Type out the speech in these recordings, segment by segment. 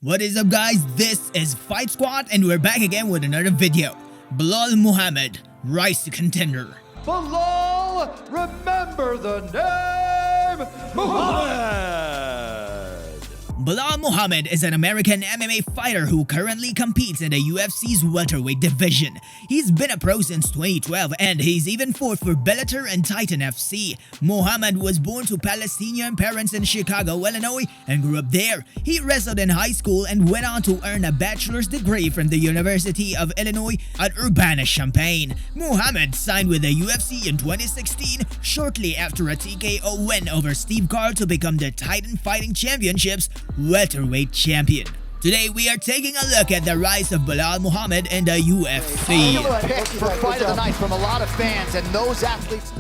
What is up, guys? This is Fight Squad and we're back again with another video. Belal Muhammad, Rise to Contender. Belal, remember the name Muhammad! Belal Muhammad is an American MMA fighter who currently competes in the UFC's welterweight division. He's been a pro since 2012 and he's even fought for Bellator and Titan FC. Muhammad was born to Palestinian parents in Chicago, Illinois and grew up there. He wrestled in high school and went on to earn a bachelor's degree from the University of Illinois at Urbana-Champaign. Muhammad signed with the UFC in 2016 shortly after a TKO win over Steve Carl to become the Titan Fighting Championships welterweight champion. Today we are taking a look at the rise of Belal Muhammad in the UFC. Pick for Fight of the Night from a lot of fans, and those athletes.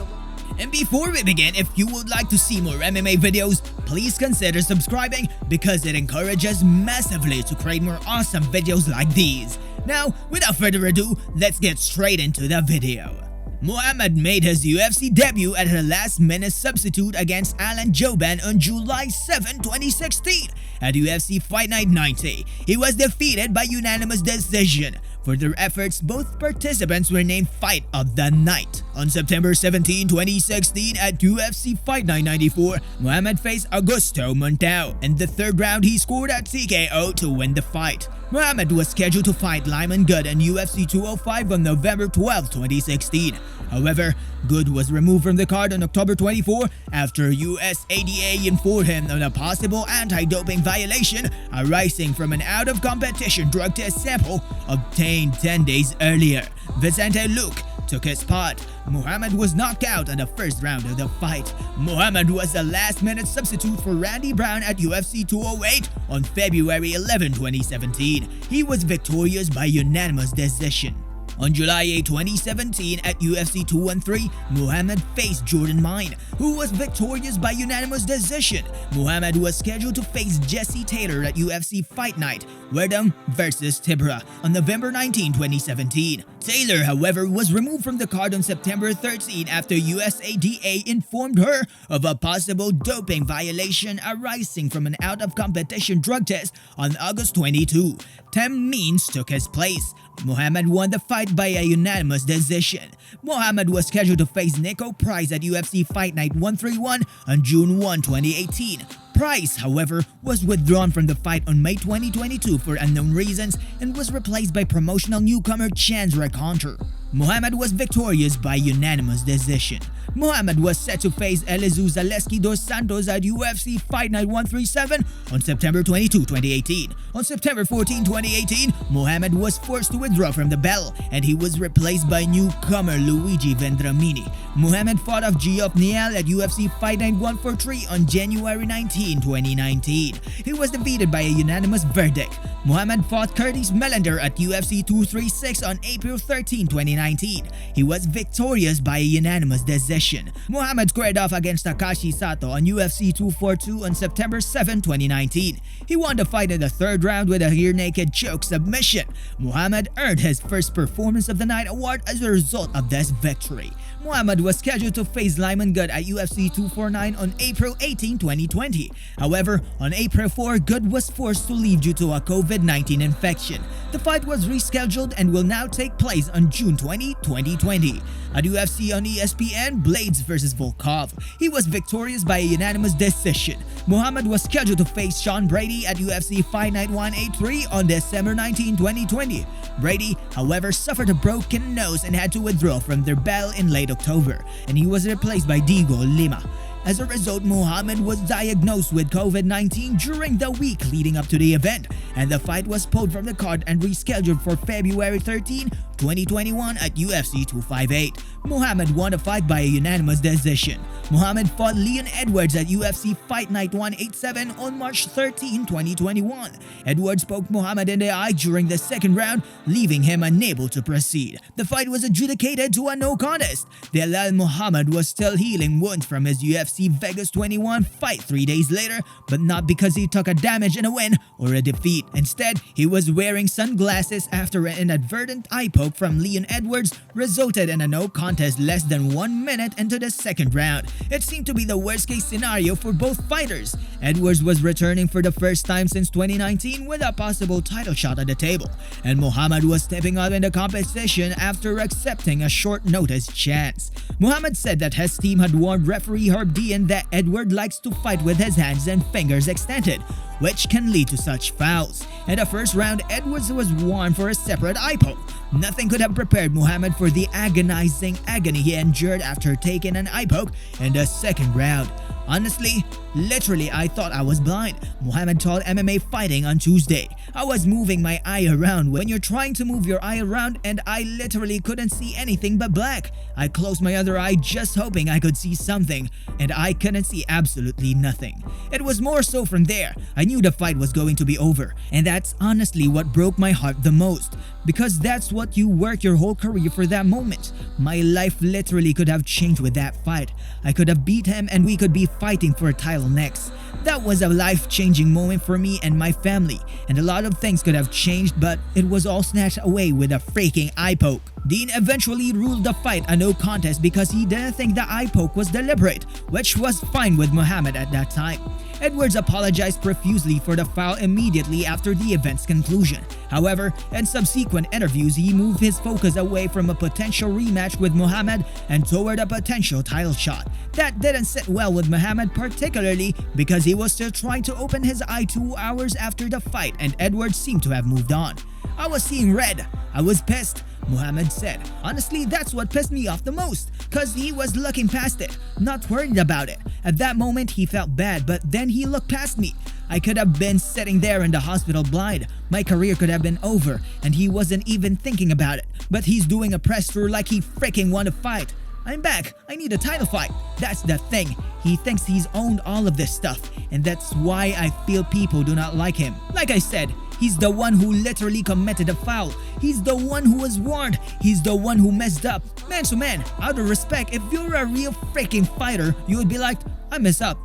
And before we begin, if you would like to see more MMA videos, please consider subscribing because it encourages massively to create more awesome videos like these. Now, without further ado, let's get straight into the video. Muhammad made his UFC debut at a last-minute substitute against Alan Jouban on July 7, 2016 at UFC Fight Night 90. He was defeated by unanimous decision. For their efforts, both participants were named Fight of the Night. On September 17, 2016 at UFC Fight Night 94, Muhammad faced Augusto Montao. In the third round, he scored a TKO to win the fight. Muhammad was scheduled to fight Lyman Good in UFC 205 on November 12, 2016. However, Good was removed from the card on October 24 after USADA informed him of a possible anti-doping violation arising from an out-of-competition drug test sample obtained 10 days earlier. Vicente Luque took his spot. Muhammad was knocked out in the first round of the fight. Muhammad was a last-minute substitute for Randy Brown at UFC 208 on February 11, 2017. He was victorious by unanimous decision. On July 8, 2017 at UFC 213, Muhammad faced Jordan Mine, who was victorious by unanimous decision. Muhammad was scheduled to face Jesse Taylor at UFC Fight Night, Werdum vs. Tibra, on November 19, 2017. Taylor, however, was removed from the card on September 13 after USADA informed her of a possible doping violation arising from an out-of-competition drug test on August 22. Tim Means took his place. Muhammad won the fight by a unanimous decision. Muhammad was scheduled to face Nico Price at UFC Fight Night 131 on June 1, 2018. Price, however, was withdrawn from the fight on May 2022 for unknown reasons and was replaced by promotional newcomer Chance Hunter. Muhammad was victorious by unanimous decision. Muhammad was set to face Elizu Zaleski dos Santos at UFC Fight Night 137 on September 22, 2018. On September 14, 2018, Muhammad was forced to withdraw from the battle and he was replaced by newcomer Luigi Vendramini. Muhammad fought off Geoff Neal at UFC Fight Night 143 on January 19, 2019. He was defeated by a unanimous verdict. Muhammad fought Curtis Melander at UFC 236 on April 13, 2019. He was victorious by a unanimous decision. Muhammad squared off against Takashi Sato on UFC 242 on September 7, 2019. He won the fight in the third round with a rear naked choke submission. Muhammad earned his first Performance of the Night award as a result of this victory. Muhammad was scheduled to face Lyman Good at UFC 249 on April 18, 2020. However, on April 4, Good was forced to leave due to a COVID-19 infection. The fight was rescheduled and will now take place on June 20, 2020. At UFC on ESPN, Blades vs. Volkov. He was victorious by a unanimous decision. Muhammad was scheduled to face Sean Brady at UFC Fight Night 183 on December 19, 2020. Brady, however, suffered a broken nose and had to withdraw from their battle in late October, and he was replaced by Diego Lima. As a result, Muhammad was diagnosed with COVID-19 during the week leading up to the event, and the fight was pulled from the card and rescheduled for February 13, 2021 at UFC 258. Muhammad won the fight by a unanimous decision. Muhammad fought Leon Edwards at UFC Fight Night 187 on March 13, 2021. Edwards poked Muhammad in the eye during the second round, leaving him unable to proceed. The fight was adjudicated to a no contest. Belal Muhammad was still healing wounds from his UFC Vegas 21 fight 3 days later, but not because he took a damage in a win or a defeat. Instead, he was wearing sunglasses after an inadvertent eye poke from Leon Edwards resulted in a no contest less than 1 minute into the second round. It seemed to be the worst case scenario for both fighters. Edwards was returning for the first time since 2019 with a possible title shot at the table, and Muhammad was stepping up in the competition after accepting a short notice chance. Muhammad said that his team had warned referee Herb Dean that Edward likes to fight with his hands and fingers extended, which can lead to such fouls. In the first round, Edwards was warned for a separate eye poke. Nothing could have prepared Muhammad for the agonizing agony he endured after taking an eye poke in the second round. Honestly, literally, I thought I was blind, Muhammad told MMA Fighting on Tuesday. I was moving my eye around when you're trying to move your eye around, and I literally couldn't see anything but black. I closed my other eye just hoping I could see something, and I couldn't see absolutely nothing. It was more so from there. I knew the fight was going to be over, and that's honestly what broke my heart the most, because that's what you work your whole career for, that moment. My life literally could have changed with that fight. I could have beat him and we could be fighting for a title next. That was a life-changing moment for me and my family, and a lot of things could have changed, but it was all snatched away with a freaking eye poke. Dean eventually ruled the fight a no contest because he didn't think the eye poke was deliberate, which was fine with Muhammad at that time. Edwards apologized profusely for the foul immediately after the event's conclusion. However, in subsequent interviews, he moved his focus away from a potential rematch with Muhammad and toward a potential title shot. That didn't sit well with Muhammad, particularly because he was still trying to open his eye 2 hours after the fight, and Edwards seemed to have moved on. I was seeing red. I was pissed, Muhammad said. Honestly, that's what pissed me off the most, cause he was looking past it, not worried about it. At that moment, he felt bad, but then he looked past me. I could have been sitting there in the hospital blind. My career could have been over, and he wasn't even thinking about it. But he's doing a press tour like he freaking won a fight. I'm back. I need a title fight. That's the thing. He thinks he's owned all of this stuff, and that's why I feel people do not like him. Like I said, he's the one who literally committed a foul. He's the one who was warned. He's the one who messed up. Man to man, out of respect, if you're a real freaking fighter, you would be like, I mess up.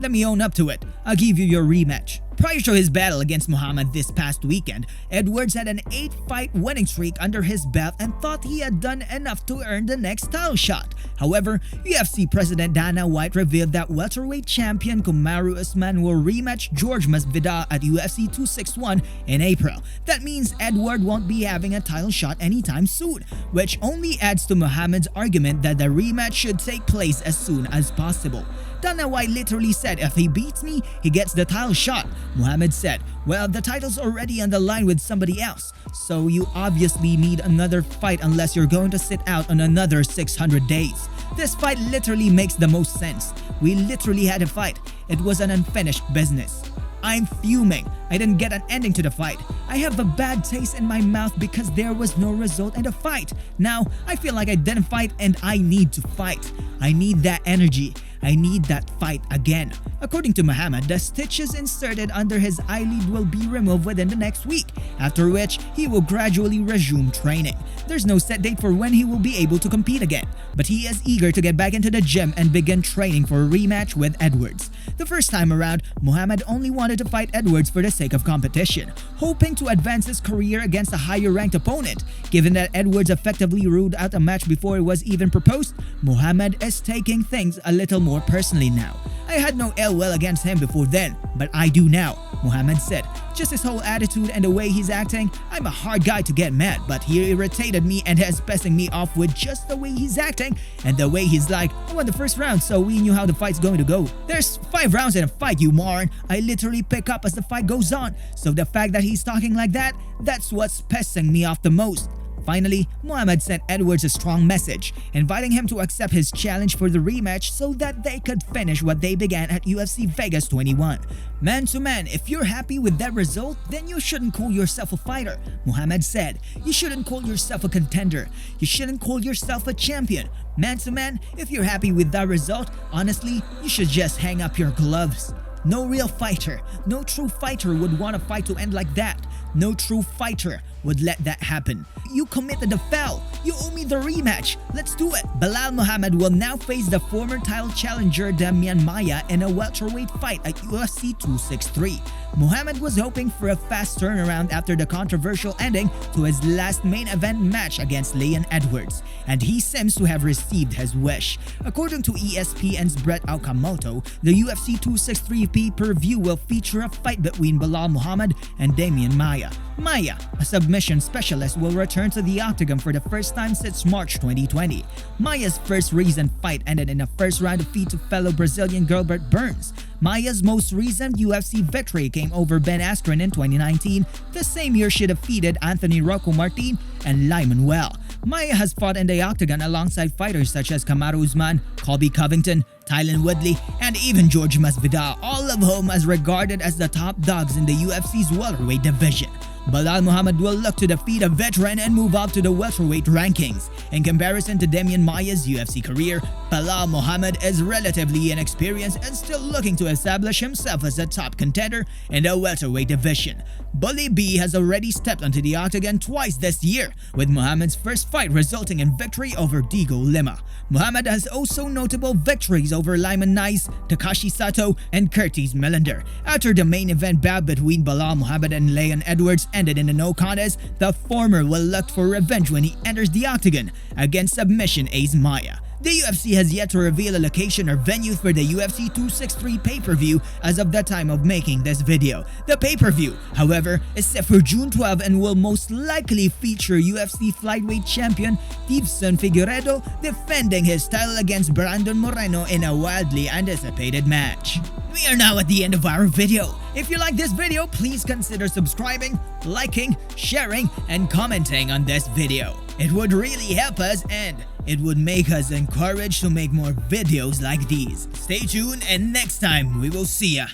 Let me own up to it. I'll give you your rematch. Prior to his battle against Muhammad this past weekend, Edwards had an 8-fight winning streak under his belt and thought he had done enough to earn the next title shot. However, UFC President Dana White revealed that welterweight champion Kamaru Usman will rematch George Masvidal at UFC 261 in April. That means Edward won't be having a title shot anytime soon, which only adds to Muhammad's argument that the rematch should take place as soon as possible. Dana White literally said if he beats me, he gets the title shot. Muhammad said, well, the title's already on the line with somebody else, so you obviously need another fight unless you're going to sit out on another 600 days. This fight literally makes the most sense. We literally had a fight. It was an unfinished business. I'm fuming. I didn't get an ending to the fight. I have a bad taste in my mouth because there was no result in the fight. Now, I feel like I didn't fight and I need to fight. I need that energy. I need that fight again. According to Muhammad, the stitches inserted under his eyelid will be removed within the next week, after which he will gradually resume training. There's no set date for when he will be able to compete again, but he is eager to get back into the gym and begin training for a rematch with Edwards. The first time around, Muhammad only wanted to fight Edwards for the sake of competition, hoping to advance his career against a higher-ranked opponent. Given that Edwards effectively ruled out a match before it was even proposed, Muhammad is taking things a little more personally now. I had no ill will against him before then, but I do now, Muhammad said. Just his whole attitude and the way he's acting, I'm a hard guy to get mad, but he irritated me and is pissing me off with just the way he's acting and the way he's like, I won the first round, so we knew how the fight's going to go. There's 5 rounds in a fight, you moron. I literally pick up as the fight goes on, so the fact that he's talking like that, that's what's pissing me off the most. Finally, Muhammad sent Edwards a strong message, inviting him to accept his challenge for the rematch so that they could finish what they began at UFC Vegas 21. Man to man, if you're happy with that result, then you shouldn't call yourself a fighter, Muhammad said. You shouldn't call yourself a contender. You shouldn't call yourself a champion. Man to man, if you're happy with that result, honestly, you should just hang up your gloves. No real fighter, no true fighter would want a fight to end like that. No true fighter would let that happen. You committed the foul. You owe me the rematch. Let's do it. Belal Muhammad will now face the former title challenger Demian Maia in a welterweight fight at UFC 263. Muhammad was hoping for a fast turnaround after the controversial ending to his last main event match against Leon Edwards, and he seems to have received his wish. According to ESPN's Brett Okamoto, the UFC 263 pay-per-view will feature a fight between Belal Muhammad and Demian Maia. Maia, a submission specialist, will return to the octagon for the first time since March 2020. Maia's first recent fight ended in a first-round defeat to fellow Brazilian Gilbert Burns. Maia's most recent UFC victory came over Ben Askren in 2019, the same year she defeated Anthony Rocco Martin and Lyman Well. Maia has fought in the octagon alongside fighters such as Kamaru Usman, Colby Covington, Tyron Woodley, and even George Masvidal, all of whom are regarded as the top dogs in the UFC's welterweight division. Belal Muhammad will look to defeat a veteran and move up to the welterweight rankings. In comparison to Demian Maia's UFC career, Belal Muhammad is relatively inexperienced and still looking to establish himself as a top contender in the welterweight division. Bully B has already stepped onto the octagon twice this year, with Muhammad's first fight resulting in victory over Diego Lima. Muhammad has also notable victories over Lyman Nice, Takashi Sato, and Curtis Millender. After the main event bout between Belal Muhammad and Leon Edwards ended in a no contest, the former will look for revenge when he enters the octagon against submission ace Maia. The UFC has yet to reveal a location or venue for the UFC 263 pay-per-view as of the time of making this video. The pay-per-view, however, is set for June 12 and will most likely feature UFC flyweight champion Stevenson Figueiredo defending his title against Brandon Moreno in a wildly anticipated match. We are now at the end of our video. If you like this video, please consider subscribing, liking, sharing, and commenting on this video. It would really help us and it would make us encouraged to make more videos like these. Stay tuned and next time we will see ya.